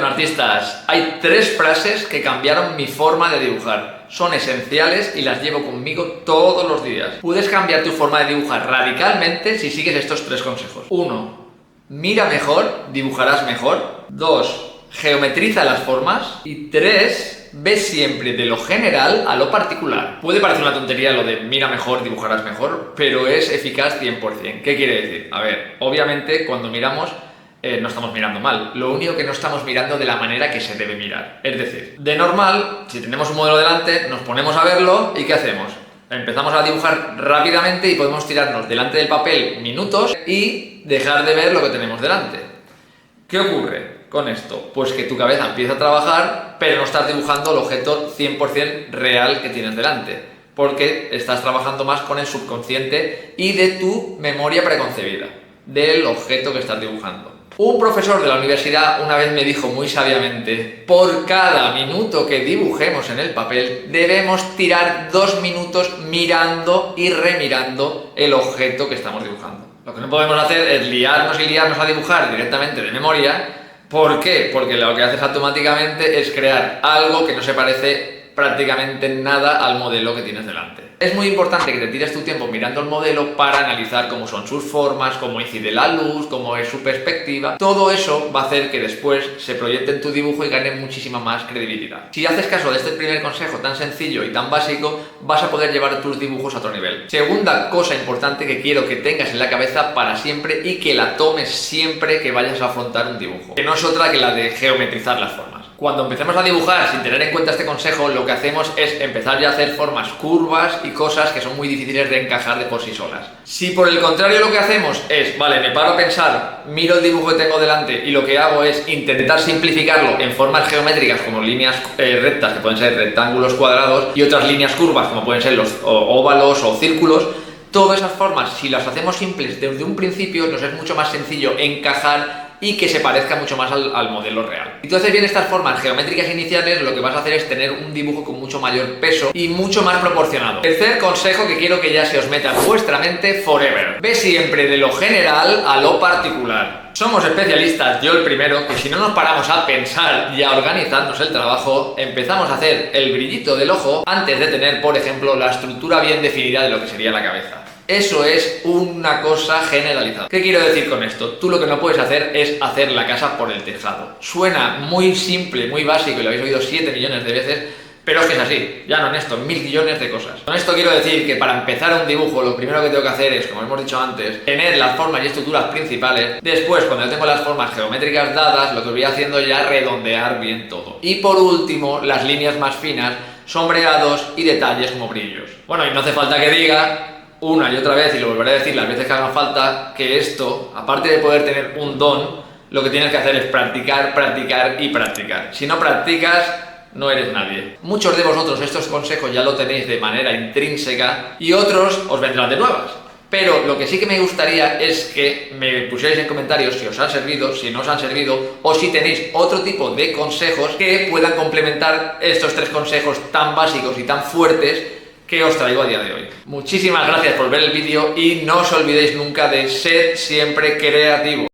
artistas, hay 3 frases que cambiaron mi forma de dibujar. Son esenciales y las llevo conmigo todos los días. Puedes cambiar tu forma de dibujar radicalmente si sigues estos 3 consejos. 1. Mira mejor, dibujarás mejor. 2. Geometriza las formas. Y 3. Ve siempre de lo general a lo particular. Puede parecer una tontería lo de mira mejor, dibujarás mejor, pero es eficaz 100%. ¿Qué quiere decir? A ver, obviamente cuando miramos no estamos mirando mal. Lo único que no estamos mirando de la manera que se debe mirar. Es decir, de normal, si tenemos un modelo delante, nos ponemos a verlo y ¿qué hacemos? Empezamos a dibujar rápidamente y podemos tirarnos delante del papel minutos y dejar de ver lo que tenemos delante. ¿Qué ocurre con esto? Pues que tu cabeza empieza a trabajar, pero no estás dibujando el objeto 100% real que tienes delante, porque estás trabajando más con el subconsciente y de tu memoria preconcebida, del objeto que estás dibujando. Un profesor de la universidad una vez me dijo muy sabiamente: por cada minuto que dibujemos en el papel, debemos tirar 2 minutos mirando y remirando el objeto que estamos dibujando. Lo que no podemos hacer es liarnos a dibujar directamente de memoria. ¿Por qué? Porque lo que haces automáticamente es crear algo que no se parece prácticamente nada al modelo que tienes delante. Es muy importante que te tires tu tiempo mirando el modelo para analizar cómo son sus formas, cómo incide la luz, cómo es su perspectiva. Todo eso va a hacer que después se proyecte en tu dibujo y gane muchísima más credibilidad. Si haces caso de este primer consejo tan sencillo y tan básico, vas a poder llevar tus dibujos a otro nivel. Segunda cosa importante que quiero que tengas en la cabeza para siempre y que la tomes siempre que vayas a afrontar un dibujo, que no es otra que la de geometrizar las formas. Cuando empecemos a dibujar sin tener en cuenta este consejo, lo que hacemos es empezar ya a hacer formas curvas y cosas que son muy difíciles de encajar de por sí solas. Si por el contrario lo que hacemos es, vale, me paro a pensar, miro el dibujo que tengo delante y lo que hago es intentar simplificarlo en formas geométricas como líneas rectas, que pueden ser rectángulos, cuadrados, y otras líneas curvas como pueden ser los óvalos o círculos, todas esas formas, si las hacemos simples desde un principio, nos es mucho más sencillo encajar y que se parezca mucho más al modelo real. Si tú haces bien estas formas geométricas iniciales, lo que vas a hacer es tener un dibujo con mucho mayor peso y mucho más proporcionado. Tercer consejo que quiero que ya se os meta en vuestra mente forever: ve siempre de lo general a lo particular. Somos especialistas, yo el primero, que si no nos paramos a pensar y a organizarnos el trabajo, empezamos a hacer el brillito del ojo antes de tener, por ejemplo, la estructura bien definida de lo que sería la cabeza. Eso es una cosa generalizada. ¿Qué quiero decir con esto? Tú lo que no puedes hacer es hacer la casa por el tejado. Suena muy simple, muy básico y lo habéis oído 7 millones de veces, pero es que es así. Ya no en esto, en 1000 millones de cosas. Con esto quiero decir que para empezar un dibujo lo primero que tengo que hacer es, como hemos dicho antes, tener las formas y estructuras principales. Después, cuando yo tengo las formas geométricas dadas, lo que voy haciendo ya es redondear bien todo. Y por último, las líneas más finas, sombreados y detalles como brillos. Bueno, y no hace falta que diga una y otra vez, y lo volveré a decir las veces que haga falta, que esto, aparte de poder tener un don, lo que tienes que hacer es practicar, practicar y practicar. Si no practicas, no eres nadie. Muchos de vosotros estos consejos ya lo tenéis de manera intrínseca y otros os vendrán de nuevas. Pero lo que sí que me gustaría es que me pusierais en comentarios si os han servido, si no os han servido, o si tenéis otro tipo de consejos que puedan complementar estos 3 consejos tan básicos y tan fuertes que os traigo a día de hoy. Muchísimas gracias por ver el vídeo y no os olvidéis nunca de ser siempre creativo.